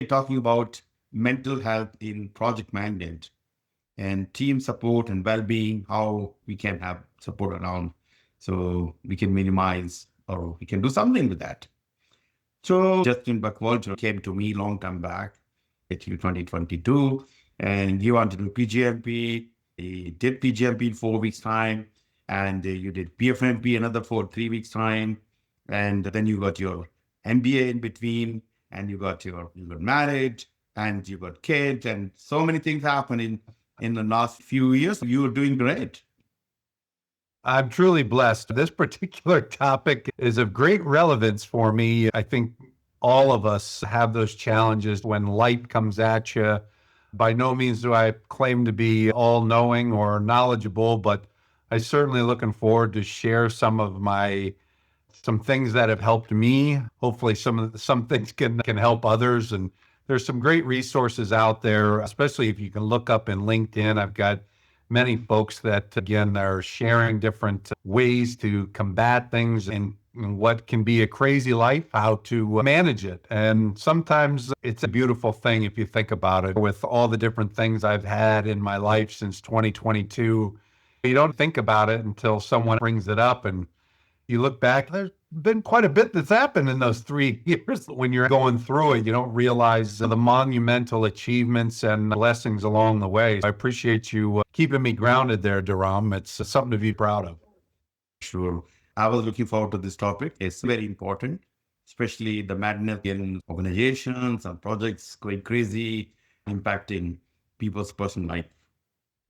talking about mental health in project management and team support and well-being, how we can have support around so we can minimize or we can do something with that. So Justin Buckwalter came to me long time back, in 2022, and he wanted to do PgMP. He did PgMP in 4 weeks' time, and you did PfMP another 3 weeks' time, and then you got your MBA in between, and you got married, and you got kids, and so many things happened in the last few years. You were doing great. I'm truly blessed. This particular topic is of great relevance for me. I think all of us have those challenges when life comes at you. By no means do I claim to be all-knowing or knowledgeable, but I'm certainly looking forward to share some things that have helped me. Hopefully some things can help others. And there's some great resources out there, especially if you can look up in LinkedIn. I've got many folks that, again, are sharing different ways to combat things and what can be a crazy life, how to manage it. And sometimes it's a beautiful thing if you think about it. With all the different things I've had in my life since 2022, you don't think about it until someone brings it up and you look back, there's been quite a bit that's happened in those 3 years. When you're going through it, you don't realize the monumental achievements and blessings along the way. I appreciate you keeping me grounded there, Dharam. It's something to be proud of. Sure. I was looking forward to this topic. It's very important, especially the madness in organizations and projects going crazy, impacting people's personal life.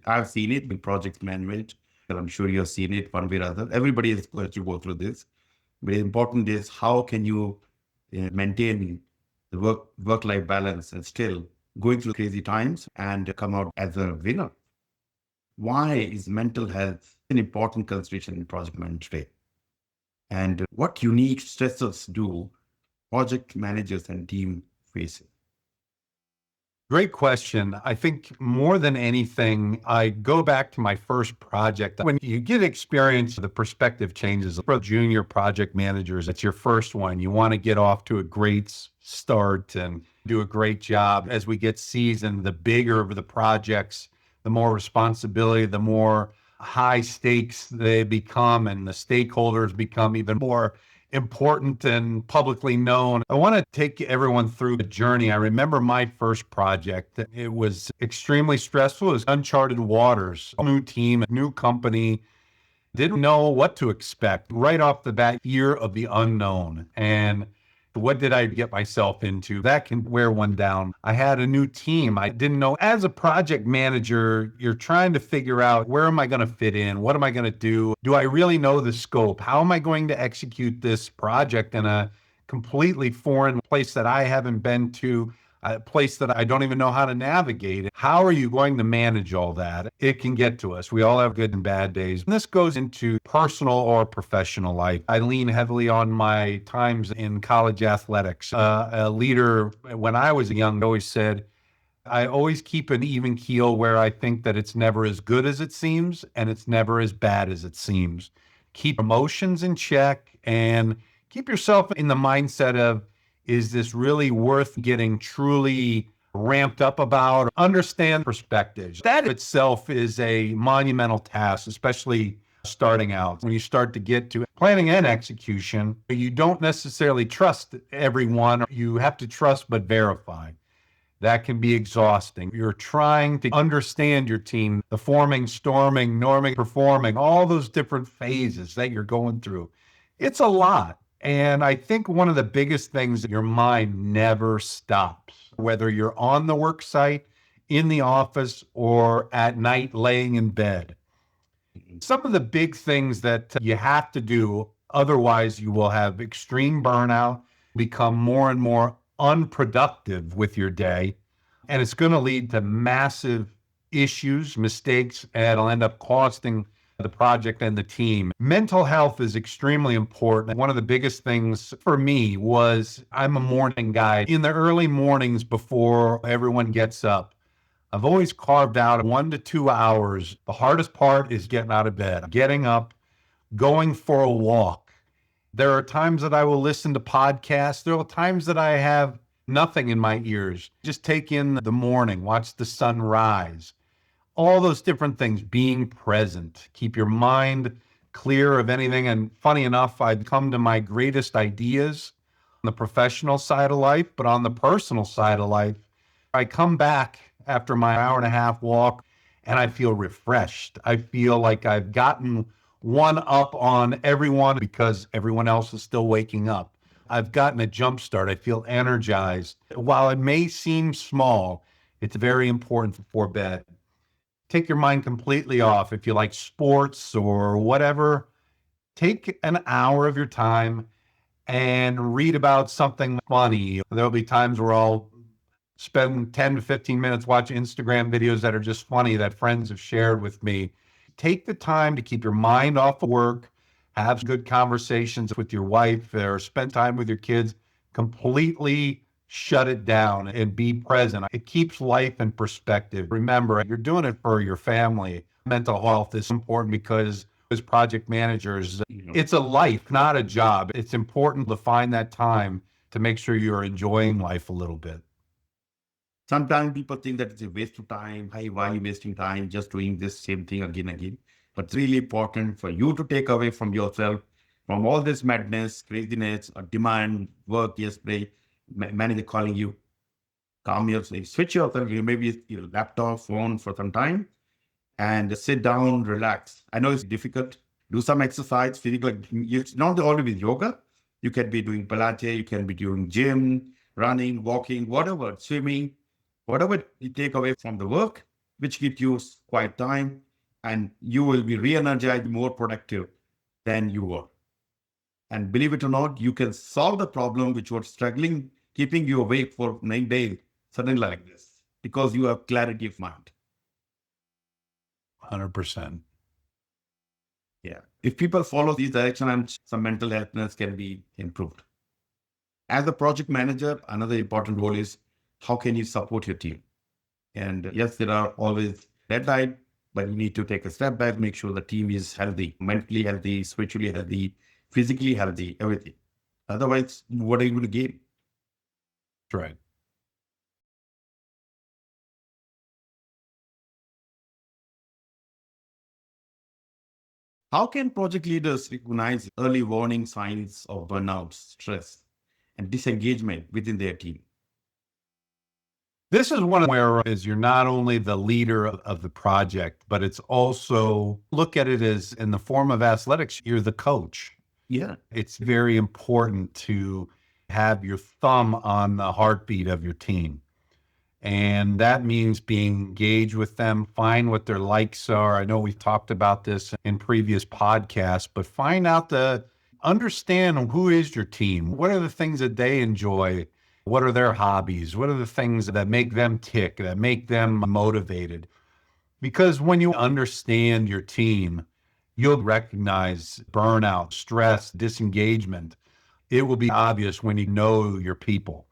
I've seen it in project management, and I'm sure you've seen it one way or other. Everybody is going to go through this. Very important is how can you maintain the work-life balance and still going through crazy times and come out as a winner. Why is mental health an important consideration in project management today? And what unique stressors do project managers and team face? Great question. I think more than anything, I go back to my first project. When you get experience, the perspective changes. For junior project managers, it's your first one. You want to get off to a great start and do a great job. As we get seasoned, the bigger the projects, the more responsibility, the more high stakes they become, and the stakeholders become even more important and publicly known. I want to take everyone through the journey. I remember my first project. It was extremely stressful. It was uncharted waters, a new team, a new company. Didn't know what to expect. Right off the bat, fear of the unknown. And what did I get myself into? That can wear one down. I had a new team. I didn't know. As a project manager, you're trying to figure out, where am I going to fit in? What am I going to do? Do I really know the scope? How am I going to execute this project in a completely foreign place that I haven't been to, a place that I don't even know how to navigate? How are you going to manage all that? It can get to us. We all have good and bad days. And this goes into personal or professional life. I lean heavily on my times in college athletics. A leader, when I was young, always said, I always keep an even keel where I think that it's never as good as it seems and it's never as bad as it seems. Keep emotions in check and keep yourself in the mindset of, is this really worth getting truly ramped up about? Understand perspectives. That itself is a monumental task, especially starting out. When you start to get to planning and execution, you don't necessarily trust everyone. You have to trust but verify. That can be exhausting. You're trying to understand your team, the forming, storming, norming, performing, all those different phases that you're going through. It's a lot. And I think one of the biggest things, your mind never stops, whether you're on the work site, in the office, or at night laying in bed. Some of the big things that you have to do, otherwise you will have extreme burnout, become more and more unproductive with your day, and it's going to lead to massive issues, mistakes, and it'll end up costing the project and the team. Mental health is extremely important. One of the biggest things for me was, I'm a morning guy. In the early mornings before everyone gets up, I've always carved out 1 to 2 hours. The hardest part is getting out of bed, getting up, going for a walk. There are times that I will listen to podcasts. There are times that I have nothing in my ears. Just take in the morning, watch the sun rise, all those different things, being present, keep your mind clear of anything. And funny enough, I'd come to my greatest ideas on the professional side of life, but on the personal side of life, I come back after my hour and a half walk and I feel refreshed. I feel like I've gotten one up on everyone because everyone else is still waking up. I've gotten a jump start. I feel energized. While it may seem small, it's very important before bed. Take your mind completely off. If you like sports or whatever, take an hour of your time and read about something funny. There'll be times where I'll spend 10 to 15 minutes watching Instagram videos that are just funny that friends have shared with me. Take the time to keep your mind off of work, have good conversations with your wife, or spend time with your kids. Completely shut it down and be present. It keeps life in perspective. Remember, you're doing it for your family. Mental health is important because as project managers, it's a life, not a job. It's important to find that time to make sure you're enjoying life a little bit. Sometimes people think that it's a waste of time. Hey, why are you wasting time just doing this same thing again and again? But it's really important for you to take away from yourself, from all this madness, craziness, or demand, work yesterday, manager calling you, calm yourself, switch yourself, maybe your laptop, phone for some time, and sit down, relax. I know it's difficult. Do some exercise, physical. It's not always yoga. You can be doing Pilates, you can be doing gym, running, walking, whatever, swimming, whatever you take away from the work, which gives you quiet time, and you will be re-energized, more productive than you were. And believe it or not, you can solve the problem which was struggling, keeping you awake for 9 days, suddenly like this, because you have clarity of mind. 100%. Yeah. If people follow these directions, some mental healthness can be improved. As a project manager, another important role is how can you support your team? And yes, there are always deadlines, but you need to take a step back, make sure the team is healthy, mentally healthy, spiritually healthy, physically healthy, everything. Otherwise, what are you going to gain? That's right. How can project leaders recognize early warning signs of burnout, stress, and disengagement within their team? This is one where is you're not only the leader of the project, but it's also look at it as in the form of athletics, you're the coach. Yeah. It's very important to have your thumb on the heartbeat of your team. And that means being engaged with them, find what their likes are. I know we've talked about this in previous podcasts, but understand who is your team. What are the things that they enjoy? What are their hobbies? What are the things that make them tick, that make them motivated? Because when you understand your team, you'll recognize burnout, stress, disengagement. It will be obvious when you know your people.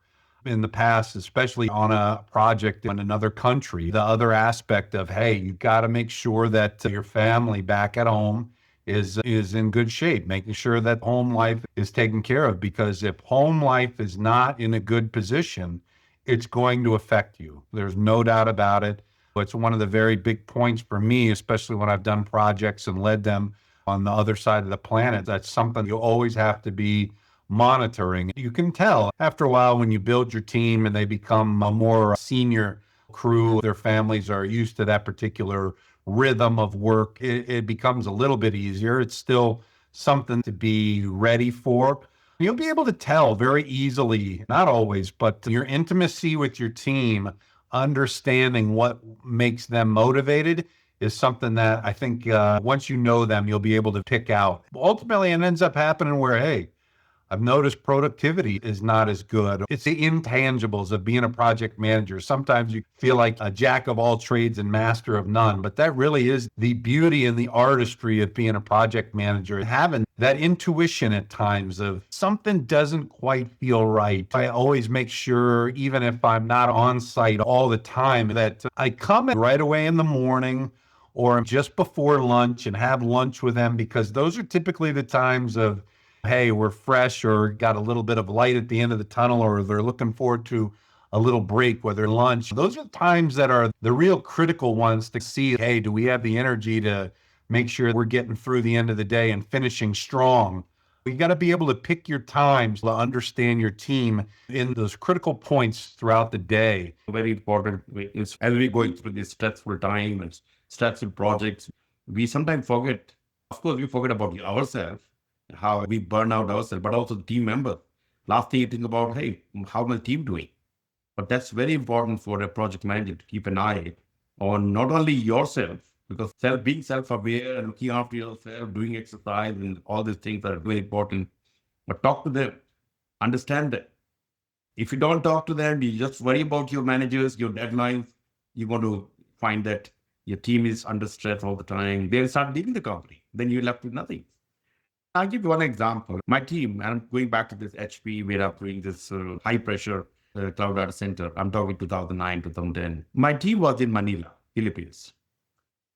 In the past, especially on a project in another country, the other aspect of, hey, you've got to make sure that your family back at home is in good shape, making sure that home life is taken care of. Because if home life is not in a good position, it's going to affect you. There's no doubt about it. It's one of the very big points for me, especially when I've done projects and led them on the other side of the planet. That's something you always have to be monitoring. You can tell after a while when you build your team and they become a more senior crew, their families are used to that particular rhythm of work. It becomes a little bit easier. It's still something to be ready for. You'll be able to tell very easily, not always, but your intimacy with your team, understanding what makes them motivated is something that I think once you know them, you'll be able to pick out. Ultimately, it ends up happening where, hey, I've noticed productivity is not as good. It's the intangibles of being a project manager. Sometimes you feel like a jack of all trades and master of none, but that really is the beauty and the artistry of being a project manager. Having that intuition at times of something doesn't quite feel right. I always make sure, even if I'm not on site all the time, that I come in right away in the morning or just before lunch and have lunch with them, because those are typically the times of hey, we're fresh or got a little bit of light at the end of the tunnel, or they're looking forward to a little break, whether lunch. Those are times that are the real critical ones to see, hey, do we have the energy to make sure we're getting through the end of the day and finishing strong? You got to be able to pick your times to understand your team in those critical points throughout the day. Very important is as we going through this stressful time and stressful projects, we sometimes forget, of course, we forget about ourselves, how we burn out ourselves, but also the team member. Last thing you think about, hey, how my team doing? But that's very important for a project manager to keep an eye on not only yourself, because being self-aware and looking after yourself, doing exercise and all these things are very important. But talk to them, understand that. If you don't talk to them, you just worry about your managers, your deadlines, you're going to find that your team is under stress all the time. They'll start leaving the company. Then you're left with nothing. I'll give you one example. My team, and I'm going back to this HP, where I'm doing this high pressure cloud data center. I'm talking 2009, 2010. My team was in Manila, Philippines.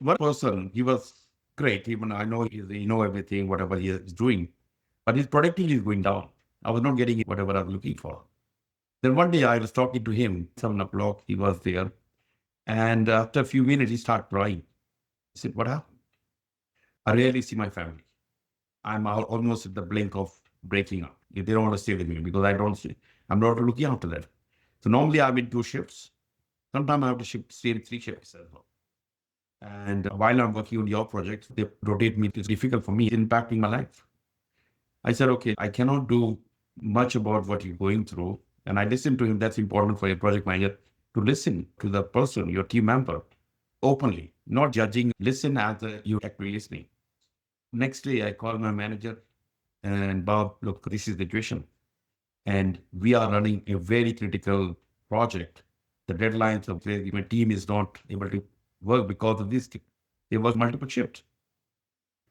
One person, he was great. Even I know he know everything, whatever he is doing, but his productivity is going down. I was not getting whatever I was looking for. Then one day I was talking to him, 7 o'clock, he was there. And after a few minutes, he started crying. He said, what happened? I rarely see my family. I'm almost at the blink of breaking up. If they don't want to stay with me because I'm not looking after that. So normally I'm in 2 shifts. Sometimes I have to stay in 3 shifts as well. And while I'm working on your project, they rotate me. It's difficult for me, it's impacting my life. I said, okay, I cannot do much about what you're going through. And I listened to him. That's important for a project manager to listen to the person, your team member, openly, not judging. Listen as you actually listening. Next day, I called my manager and Bob, look, this is the situation. And we are running a very critical project. The deadlines of my team is not able to work because of this. There was multiple shifts.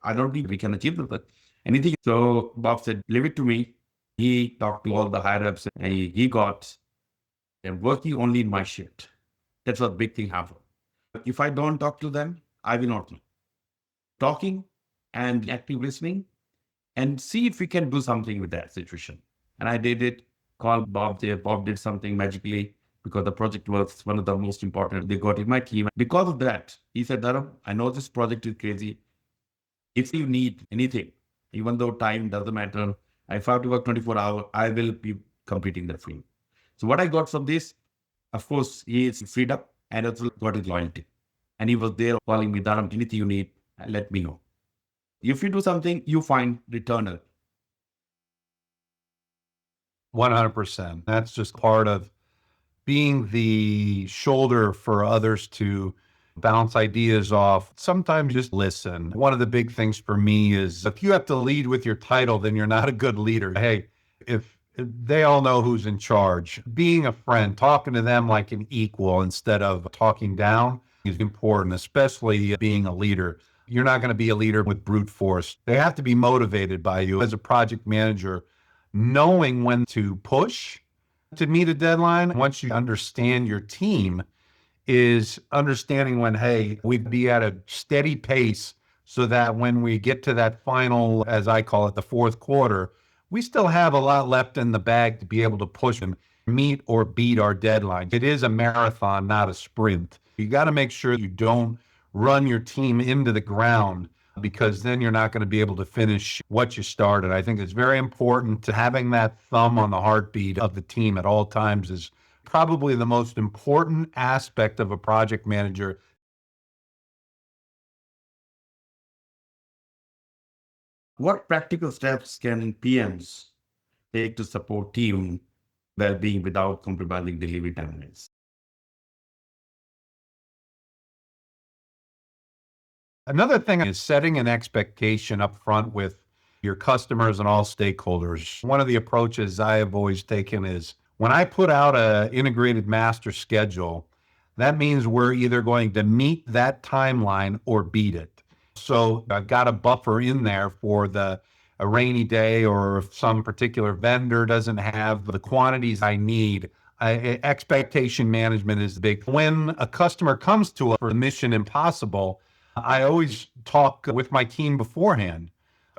I don't think we can achieve that. Anything. So Bob said, leave it to me. He talked to all the higher ups and he got them working only in my shift. That's what big thing happened. If I don't talk to them, I will not know. Talking and active listening and see if we can do something with that situation. And I did it, called Bob there. Bob did something magically because the project was one of the most important. They got in my team. Because of that, he said, Dharam, I know this project is crazy. If you need anything, even though time doesn't matter, if I have to work 24 hours, I will be completing that for you. So what I got from this, of course, he is freed up and also got his loyalty. And he was there calling me, Dharam, anything you need, let me know. If you do something, you find returner. 100%. That's just part of being the shoulder for others to bounce ideas off. Sometimes just listen. One of the big things for me is if you have to lead with your title, then you're not a good leader. Hey, if they all know who's in charge, being a friend, talking to them like an equal instead of talking down is important, especially being a leader. You're not going to be a leader with brute force. They have to be motivated by you as a project manager, knowing when to push to meet a deadline. Once you understand your team, is understanding when, hey, we'd be at a steady pace so that when we get to that final, as I call it, the fourth quarter, we still have a lot left in the bag to be able to push and meet or beat our deadline. It is a marathon, not a sprint. You got to make sure you don't run your team into the ground because then you're not going to be able to finish what you started. I think it's very important to having that thumb on the heartbeat of the team at all times is probably the most important aspect of a project manager. What practical steps can PMs take to support team well-being without compromising delivery timelines? Another thing is setting an expectation up front with your customers and all stakeholders. One of the approaches I have always taken is when I put out an integrated master schedule, that means we're either going to meet that timeline or beat it. So I've got a buffer in there for a rainy day or if some particular vendor doesn't have the quantities I need. Expectation management is big. When a customer comes to us for Mission Impossible, I always talk with my team beforehand.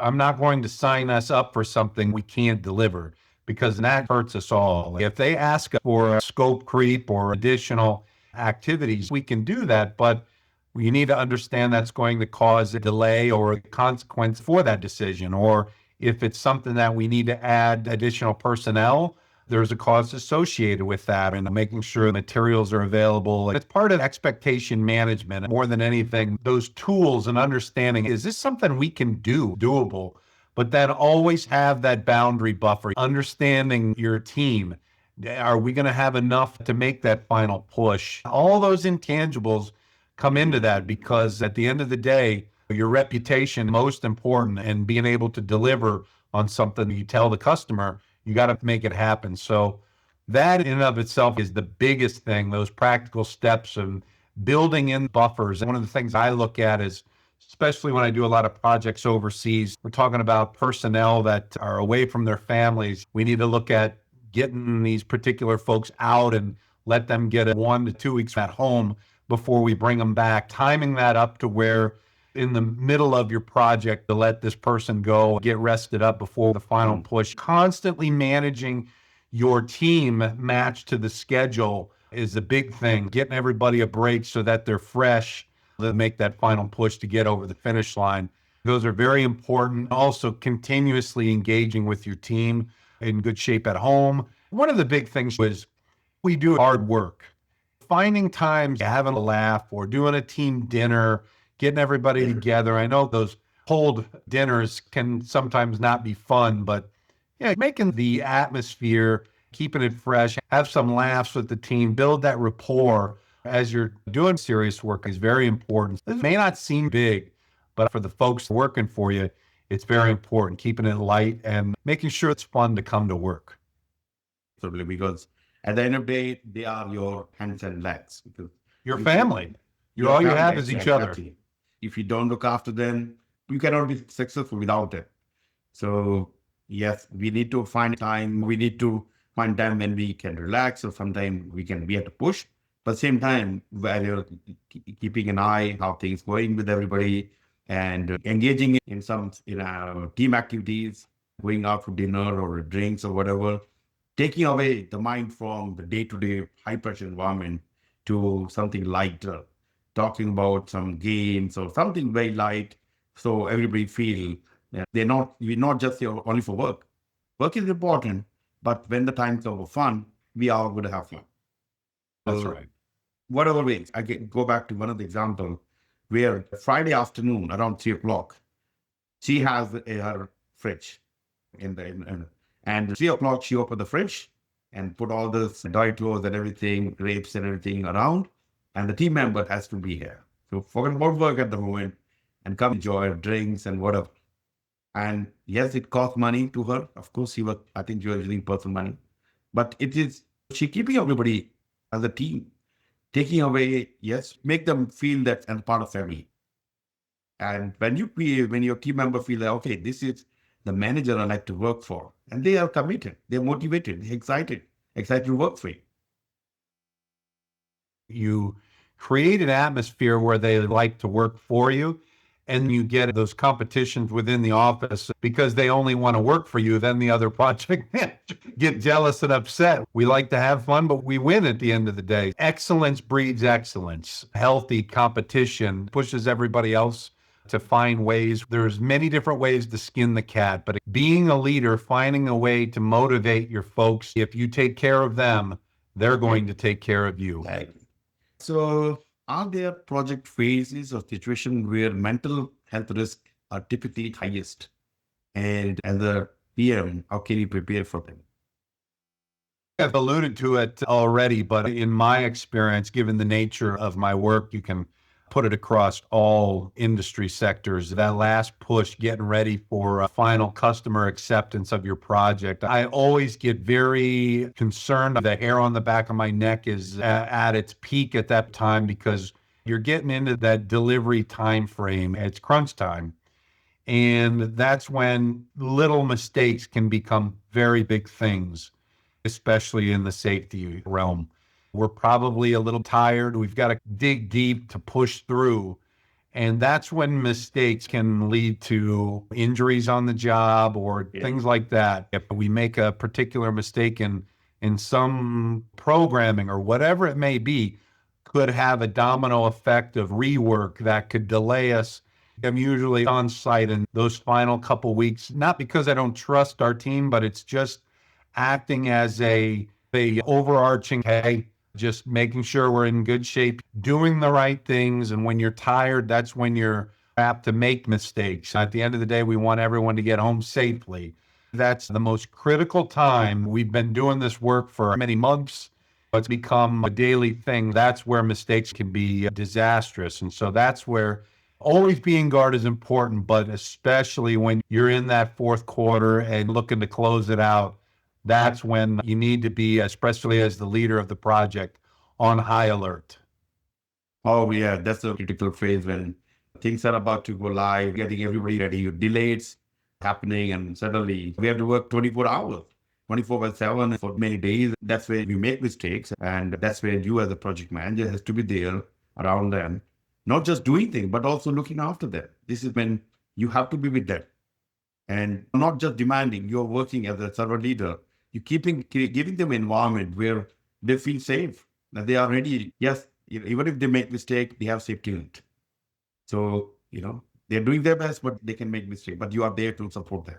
I'm not going to sign us up for something we can't deliver because that hurts us all. If they ask for a scope creep or additional activities, we can do that, but you need to understand that's going to cause a delay or a consequence for that decision. Or if it's something that we need to add additional personnel, there's a cost associated with that and making sure materials are available. It's part of expectation management more than anything. Those tools and understanding, is this something we can do, doable? But then always have that boundary buffer, understanding your team. Are we going to have enough to make that final push? All those intangibles come into that because at the end of the day, your reputation most important, and being able to deliver on something you tell the customer, you got to make it happen. So that in and of itself is the biggest thing, those practical steps of building in buffers. And one of the things I look at is, especially when I do a lot of projects overseas, we're talking about personnel that are away from their families. We need to look at getting these particular folks out and let them get 1 to 2 weeks at home before we bring them back, timing that up to where in the middle of your project to let this person go, get rested up before the final push. Constantly managing your team matched to the schedule is a big thing. Getting everybody a break so that they're fresh to make that final push to get over the finish line. Those are very important. Also, continuously engaging with your team in good shape at home. One of the big things was we do hard work. Finding times, having a laugh or doing a team dinner, getting everybody together. I know those cold dinners can sometimes not be fun, but yeah, making the atmosphere, keeping it fresh, have some laughs with the team, build that rapport as you're doing serious work is very important. This may not seem big, but for the folks working for you, it's very important, keeping it light and making sure it's fun to come to work. Totally, because at the end of the day, they are your hands and legs. Because Your family, all you have is each other. exactly. If you don't look after them, you cannot be successful without them. So yes, we need to find time. We need to find time when we can relax, or sometimes we have to push. But same time, while you're keeping an eye how things going with everybody and engaging in some team activities, going out for dinner or drinks or whatever, taking away the mind from the day-to-day high-pressure environment to something lighter, talking about some games or something very light, so everybody feel we're not just here only for work. Work is important, but when the time comes for fun, we are going to have fun. That's So, right. whatever ways, I can go back to one of the examples where Friday afternoon around 3 o'clock, she has her fridge and 3 o'clock she opened the fridge and put all this dry clothes and everything, grapes and everything around, and the team member has to be here. So forget about work at the moment and come enjoy drinks and whatever. And yes, it cost money to her. Of course, I think she was using personal money, but she keeping everybody as a team, taking away, yes, make them feel that and part of family. And when your team member feel that, okay, this is the manager I like to work for, and they are committed, they're motivated, they're excited to work for you. You create an atmosphere where they like to work for you, and you get those competitions within the office because they only want to work for you. Then the other project get jealous and upset. We like to have fun, but we win at the end of the day. Excellence breeds excellence. Healthy competition pushes everybody else to find ways. There's many different ways to skin the cat, but being a leader, finding a way to motivate your folks. If you take care of them, they're going to take care of you. Right. So, are there project phases or situations where mental health risks are typically highest? And as a PM, how can you prepare for them? I've alluded to it already, but in my experience, given the nature of my work, you can put it across all industry sectors. That last push, getting ready for a final customer acceptance of your project. I always get very concerned. The hair on the back of my neck is at its peak at that time because you're getting into that delivery time frame. It's crunch time. And that's when little mistakes can become very big things, especially in the safety realm. We're probably a little tired. We've got to dig deep to push through. And that's when mistakes can lead to injuries on the job or things like that. If we make a particular mistake in some programming or whatever it may be, could have a domino effect of rework that could delay us. I'm usually on site in those final couple weeks, not because I don't trust our team, but it's just acting as a overarching, hey, just making sure we're in good shape, doing the right things. And when you're tired, that's when you're apt to make mistakes. At the end of the day, we want everyone to get home safely. That's the most critical time. We've been doing this work for many months. It's become a daily thing. That's where mistakes can be disastrous. And so that's where always being guard is important, but especially when you're in that fourth quarter and looking to close it out, that's when you need to be, especially as the leader of the project, on high alert. Oh, yeah, that's a critical phase when things are about to go live, getting everybody ready, delays happening, and suddenly we have to work 24 hours, 24 by 7 for many days. That's where we make mistakes. And that's where you, as a project manager, has to be there around them, not just doing things, but also looking after them. This is when you have to be with them and not just demanding. You're working as a servant leader. You giving them an environment where they feel safe, that they are ready. Yes, even if they make mistake, they have safety net. So, they're doing their best, but they can make mistake. But you are there to support them.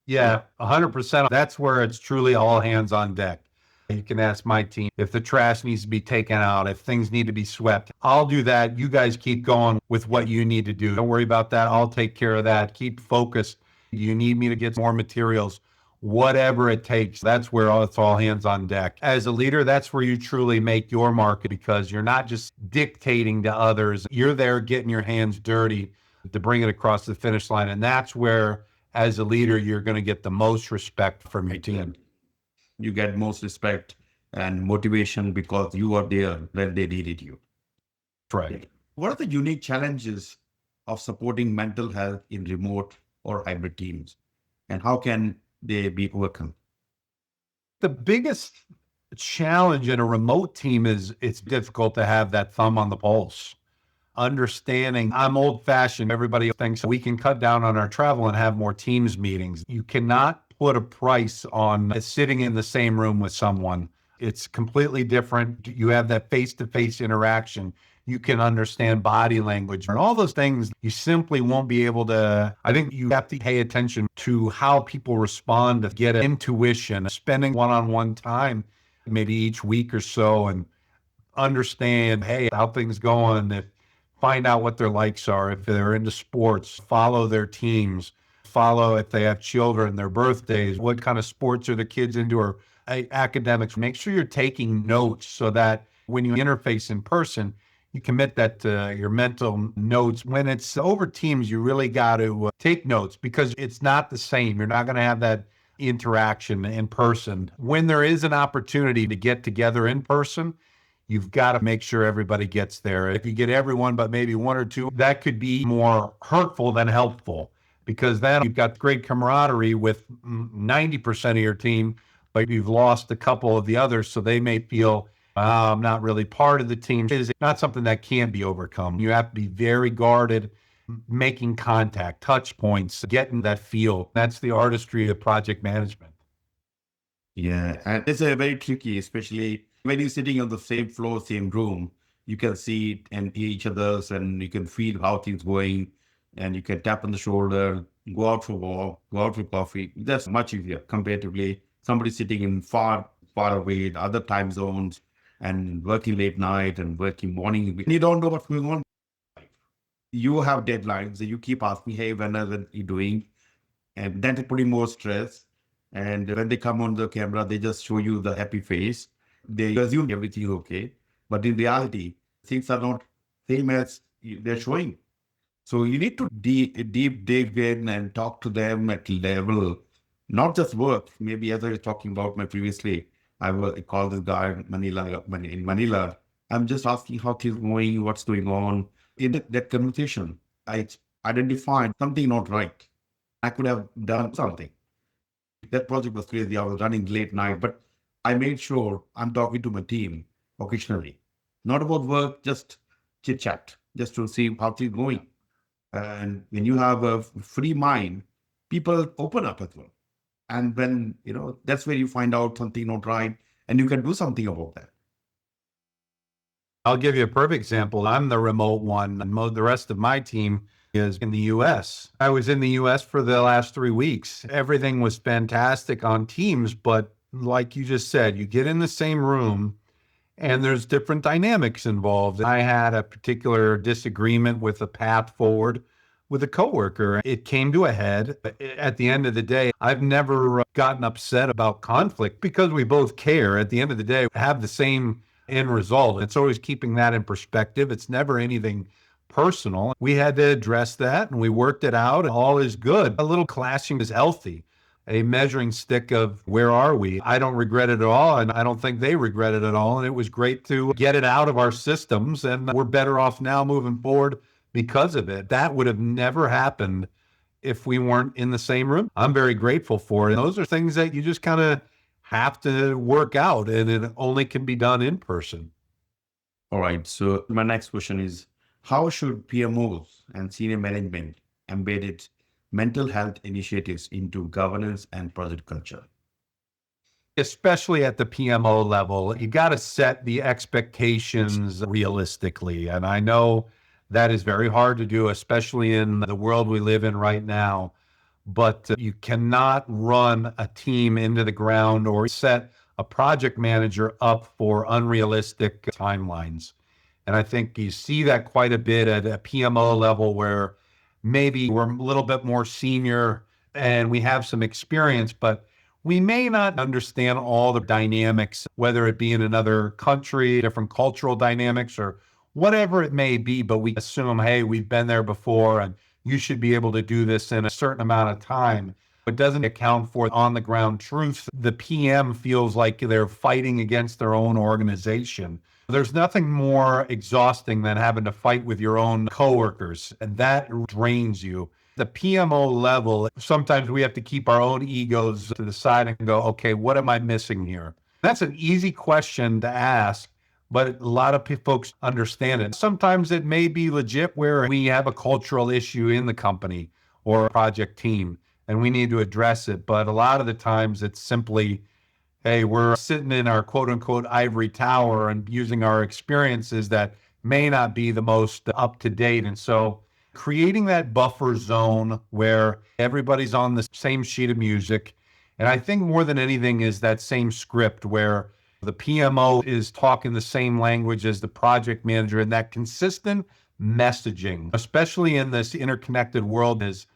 Yeah, 100%. That's where it's truly all hands on deck. You can ask my team if the trash needs to be taken out, if things need to be swept. I'll do that. You guys keep going with what you need to do. Don't worry about that. I'll take care of that. Keep focused. You need me to get more materials, whatever it takes. That's where it's all hands on deck. As a leader, that's where you truly make your mark because you're not just dictating to others. You're there getting your hands dirty to bring it across the finish line. And that's where, as a leader, you're going to get the most respect from your team. You get most respect and motivation because you are there when they needed you. Right. What are the unique challenges of supporting mental health in remote or hybrid teams? And how can they be overcome? The biggest challenge in a remote team is it's difficult to have that thumb on the pulse. Understanding I'm old fashioned. Everybody thinks we can cut down on our travel and have more teams meetings. You cannot put a price on sitting in the same room with someone. It's completely different. You have that face to face interaction. You can understand body language and all those things. You simply won't be able to. I think you have to pay attention to how people respond to get an intuition, spending one on one time, maybe each week or so, and understand, hey, how things going, if find out what their likes are, if they're into sports, follow their teams, follow if they have children, their birthdays, what kind of sports are the kids into or academics. Make sure you're taking notes so that when you interface in person, you commit that to your mental notes. When it's over Teams, you really got to take notes because it's not the same. You're not going to have that interaction in person. When there is an opportunity to get together in person, you've got to make sure everybody gets there. If you get everyone, but maybe one or two, that could be more hurtful than helpful because then you've got great camaraderie with 90% of your team, but you've lost a couple of the others. So they may feel, I'm not really part of the team. It's not something that can be overcome. You have to be very guarded, making contact, touch points, getting that feel. That's the artistry of project management. Yeah, and it's a very tricky, especially when you're sitting on the same floor, same room. You can see it and hear each other's, and you can feel how things going, and you can tap on the shoulder, go out for a walk, go out for coffee. That's much easier comparatively. Somebody sitting in far away, in other time zones, and working late night and working morning. You don't know what's going on. You have deadlines, so you keep asking, "Hey, when are you doing?" And then they're putting more stress. And when they come on the camera, they just show you the happy face. They assume everything is okay. But in reality, things are not same as they're showing. So you need to deep dig in and talk to them at level, not just work. Maybe as I was talking about my previously, I called this guy in Manila. I'm just asking how things going, what's going on. In that conversation, I identified something not right. I could have done something. That project was crazy. I was running late night, but I made sure I'm talking to my team occasionally. Not about work, just chit chat. just to see how things going. And when you have a free mind, people open up as well. And when, that's where you find out something not right and you can do something about that. I'll give you a perfect example. I'm the remote one, and the rest of my team is in the US. I was in the US for the last 3 weeks. Everything was fantastic on Teams, but like you just said, you get in the same room and there's different dynamics involved. I had a particular disagreement with a path forward with a coworker. It came to a head. At the end of the day, I've never gotten upset about conflict because we both care. At the end of the day, we have the same end result. It's always keeping that in perspective. It's never anything personal. We had to address that and we worked it out. All is good. A little clashing is healthy. A measuring stick of where are we? I don't regret it at all, and I don't think they regret it at all. And it was great to get it out of our systems, and we're better off now moving forward because of it. That would have never happened if we weren't in the same room. I'm very grateful for it. And those are things that you just kind of have to work out, and it only can be done in person. All right. So my next question is, how should PMOs and senior management embed its mental health initiatives into governance and project culture? Especially at the PMO level, you got to set the expectations realistically. And I know that is very hard to do, especially in the world we live in right now. But you cannot run a team into the ground or set a project manager up for unrealistic timelines. And I think you see that quite a bit at a PMO level where maybe we're a little bit more senior and we have some experience, but we may not understand all the dynamics, whether it be in another country, different cultural dynamics, or whatever it may be. But we assume, hey, we've been there before and you should be able to do this in a certain amount of time. It doesn't account for on the ground truth. The PM feels like they're fighting against their own organization. There's nothing more exhausting than having to fight with your own coworkers, and that drains you. The PMO level, sometimes we have to keep our own egos to the side and go, okay, what am I missing here? That's an easy question to ask, but a lot of folks understand it. Sometimes it may be legit where we have a cultural issue in the company or a project team and we need to address it. But a lot of the times it's simply, hey, we're sitting in our quote unquote ivory tower and using our experiences that may not be the most up to date. And so creating that buffer zone where everybody's on the same sheet of music. And I think more than anything is that same script where the PMO is talking the same language as the project manager, and that consistent messaging, especially in this interconnected world, is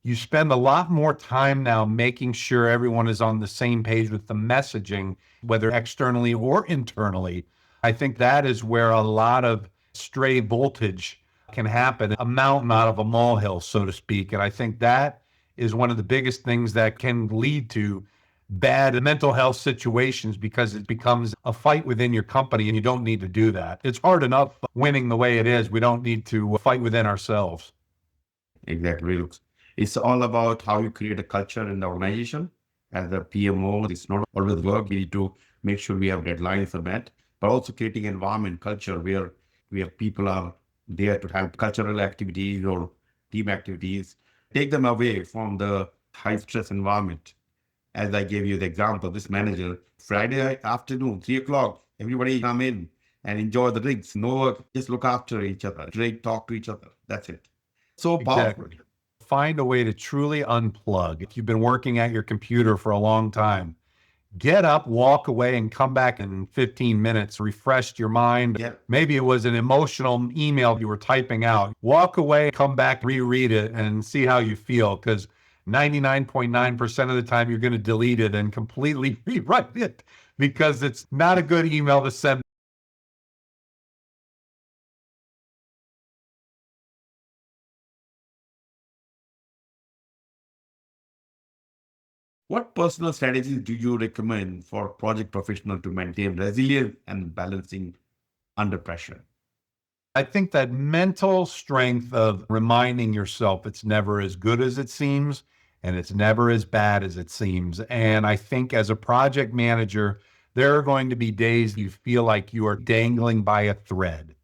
you spend a lot more time now making sure everyone is on the same page with the messaging, whether externally or internally. I think that is where a lot of stray voltage can happen, a mountain out of a molehill, so to speak. And I think that is one of the biggest things that can lead to bad mental health situations because it becomes a fight within your company and you don't need to do that. It's hard enough winning the way it is. We don't need to fight within ourselves. Exactly. It's all about how you create a culture in the organization. As a PMO, it's not always work. We need to make sure we have deadlines are met, but also creating environment, culture where people are there to have cultural activities or team activities. Take them away from the high stress environment. As I gave you the example, this manager, Friday afternoon, 3 o'clock, everybody come in and enjoy the drinks. No work, just look after each other, drink, talk to each other. That's it. So powerful. Exactly. Find a way to truly unplug. If you've been working at your computer for a long time, get up, walk away, and come back in 15 minutes, refreshed your mind. Yeah. Maybe it was an emotional email you were typing out. Walk away, come back, reread it, and see how you feel. Because 99.9% of the time, you're going to delete it and completely rewrite it because it's not a good email to send. What personal strategies do you recommend for project professional to maintain resilience and balancing under pressure? I think that mental strength of reminding yourself it's never as good as it seems and it's never as bad as it seems. And I think as a project manager, there are going to be days you feel like you are dangling by a thread.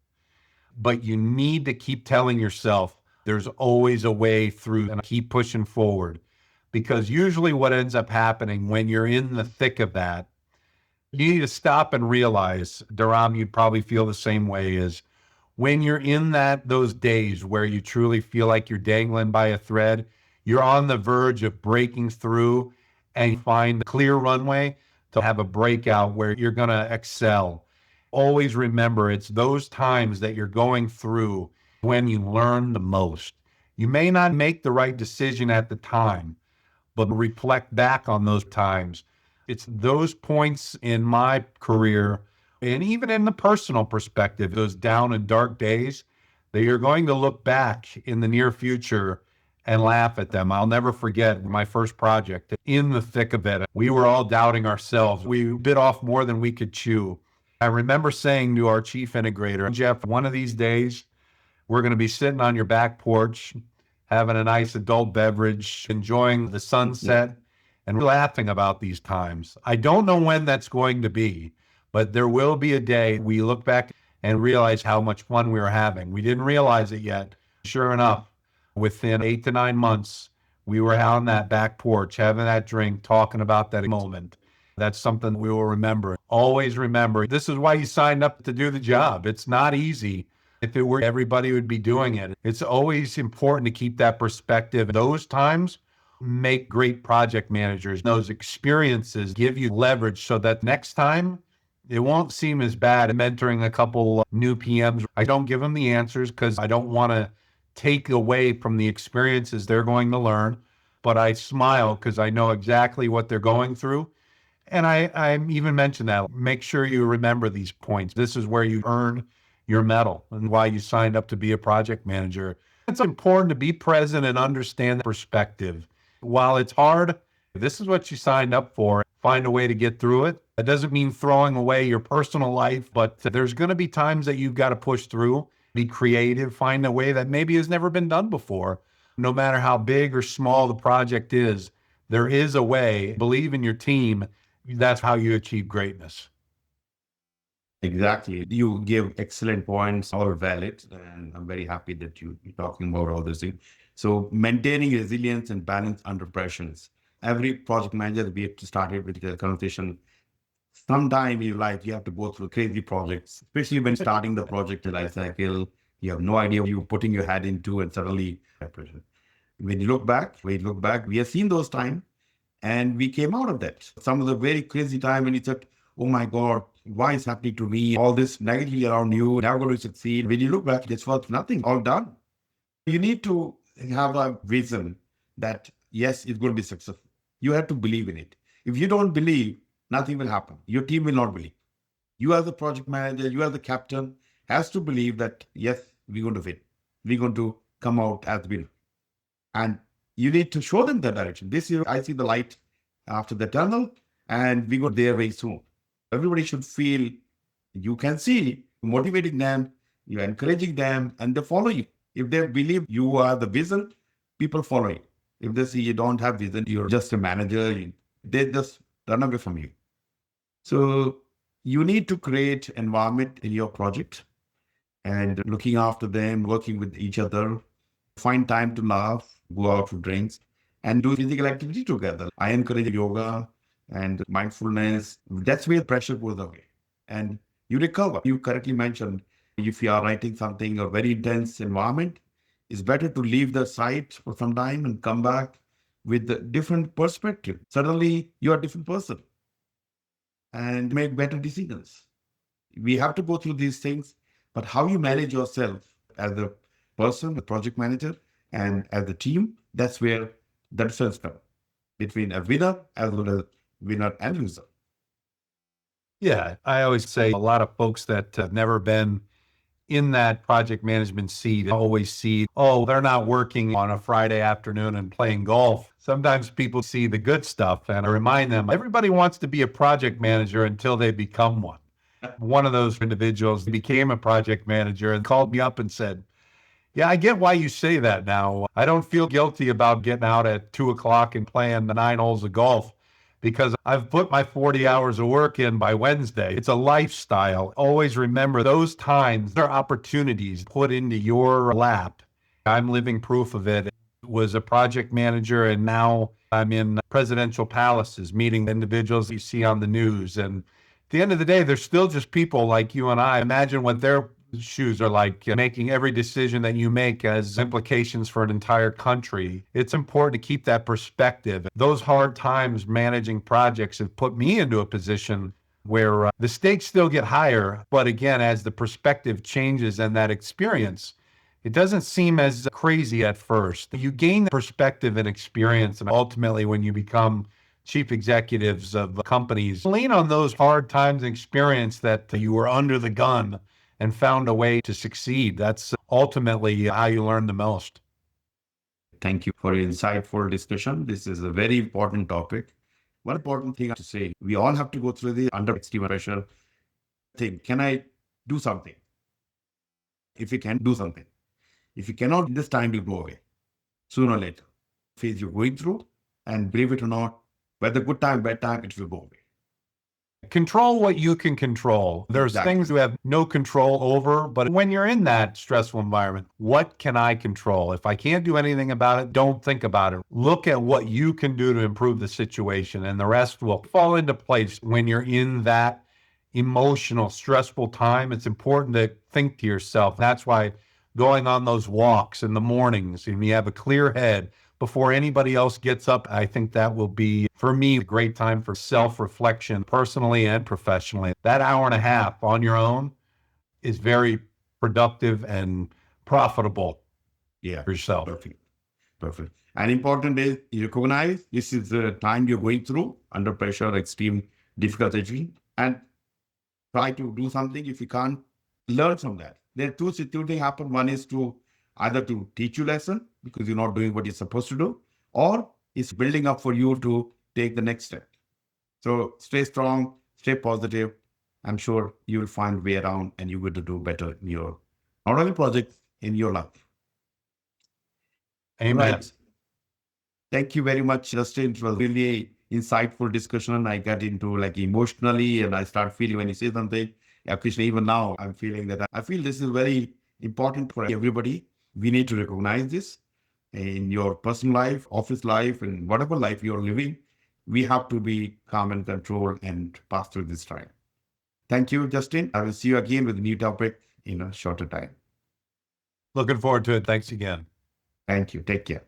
but you need to keep telling yourself there's always a way through and keep pushing forward. Because usually what ends up happening when you're in the thick of that, you need to stop and realize, Dharam, you'd probably feel the same way, is when you're in those days where you truly feel like you're dangling by a thread, you're on the verge of breaking through and find a clear runway to have a breakout where you're going to excel. Always remember, it's those times that you're going through when you learn the most. You may not make the right decision at the time, but reflect back on those times. It's those points in my career, and even in the personal perspective, those down and dark days, that you're going to look back in the near future and laugh at them. I'll never forget my first project. In the thick of it, we were all doubting ourselves. We bit off more than we could chew. I remember saying to our chief integrator, Jeff, one of these days, we're going to be sitting on your back porch, having a nice adult beverage, enjoying the sunset, and laughing about these times. I don't know when that's going to be, but there will be a day we look back and realize how much fun we were having. We didn't realize it yet. Sure enough, within 8 to 9 months, we were out on that back porch, having that drink, talking about that moment. That's something we will remember. Always remember, this is why you signed up to do the job. It's not easy. If it were, everybody would be doing it. It's always important to keep that perspective. Those times make great project managers. Those experiences give you leverage so that next time it won't seem as bad. Mentoring a couple new PMs, I don't give them the answers because I don't want to take away from the experiences they're going to learn, but I smile because I know exactly what they're going through. And I even mentioned that. Make sure you remember these points. This is where you earn your medal and why you signed up to be a project manager. It's important to be present and understand the perspective. While it's hard, this is what you signed up for. Find a way to get through it. That doesn't mean throwing away your personal life, but there's going to be times that you've got to push through, be creative, find a way that maybe has never been done before. No matter how big or small the project is, there is a way. Believe in your team. That's how you achieve greatness. Exactly. You give excellent points, all valid, and I'm very happy that you're talking about all this thing. So maintaining resilience and balance under pressures. Every project manager, we have to start it with the conversation. Sometime in your life, you have to go through crazy projects, especially when starting the project life cycle. You have no idea what you're putting your head into, and suddenly pressure. When you look back, we have seen those times, and we came out of that. Some of the very crazy time when you said, oh my God, why is happening to me? All this negativity around you, never going to succeed. When you look back, it's worth nothing, all done. You need to have a vision that, yes, it's going to be successful. You have to believe in it. If you don't believe, nothing will happen. Your team will not believe. You as the project manager, you as the captain, has to believe that, yes, we're going to win. We're going to come out as winner. And you need to show them the direction. This year, I see the light after the tunnel, and we go there very soon. Everybody should feel, you can see, motivating them, you're encouraging them, and they follow you. If they believe you are the vision, people follow you. If they see you don't have vision, you're just a manager, they just run away from you. So you need to create environment in your project and looking after them, working with each other, find time to laugh, go out for drinks, and do physical activity together. I encourage yoga and mindfulness. That's where pressure goes away. And you recover. You correctly mentioned, if you are writing something, a very intense environment, it's better to leave the site for some time and come back with a different perspective. Suddenly, you're a different person and make better decisions. We have to go through these things, but how you manage yourself as a person, the project manager, and as a team, that's where the difference comes between a winner as well as winner and loser. Yeah, I always say a lot of folks that have never been in that project management seat always see, oh, they're not working on a Friday afternoon and playing golf. Sometimes people see the good stuff, and I remind them, everybody wants to be a project manager until they become one. One of those individuals became a project manager and called me up and said, yeah, I get why you say that now. I don't feel guilty about getting out at 2 o'clock and playing the 9 holes of golf because I've put my 40 hours of work in by Wednesday. It's a lifestyle. Always remember those times are opportunities put into your lap. I'm living proof of it. Was a project manager, and now I'm in presidential palaces meeting individuals you see on the news. And at the end of the day, they're still just people like you and I. Imagine what their shoes are like, making every decision that you make has implications for an entire country. It's important to keep that perspective. Those hard times managing projects have put me into a position where the stakes still get higher. But again, as the perspective changes and that experience, it doesn't seem as crazy at first. You gain perspective and experience, and ultimately, when you become chief executives of companies, lean on those hard times and experience that you were under the gun and found a way to succeed. That's ultimately how you learn the most. Thank you for your insightful discussion. This is a very important topic. One important thing to say, we all have to go through the under extreme pressure thing. Can I do something? If you can do something. If you cannot, this time will go away. Sooner or later. Phase you're going through, and believe it or not, whether good time, bad time, it will go away. Control what you can control. There's Exactly. things you have no control over, but when you're in that stressful environment, what can I control? If I can't do anything about it, don't think about it. Look at what you can do to improve the situation, and the rest will fall into place. When you're in that emotional, stressful time, it's important to think to yourself. That's why going on those walks in the mornings and you have a clear head before anybody else gets up, I think that will be, for me, a great time for self-reflection, personally and professionally. That hour and a half on your own is very productive and profitable Yeah, for yourself. perfect. Perfect. And important is you recognize this is the time you're going through under pressure, extreme difficulty, and try to do something. If you can't, learn from that. There are two things happen. One is to either to teach you lesson because you're not doing what you're supposed to do, or it's building up for you to take the next step. So stay strong, stay positive. I'm sure you will find a way around and you're going to do better in your not only project, in your life. Amen. Right. Thank you very much, Justin. It was really insightful discussion. I got into like emotionally and I start feeling when you say something, actually even now I'm feeling that I feel this is very important for everybody. We need to recognize this in your personal life, office life, and whatever life you're living. We have to be calm and control and pass through this time. Thank you, Justin. I will see you again with a new topic in a shorter time. Looking forward to it. Thanks again. Thank you. Take care.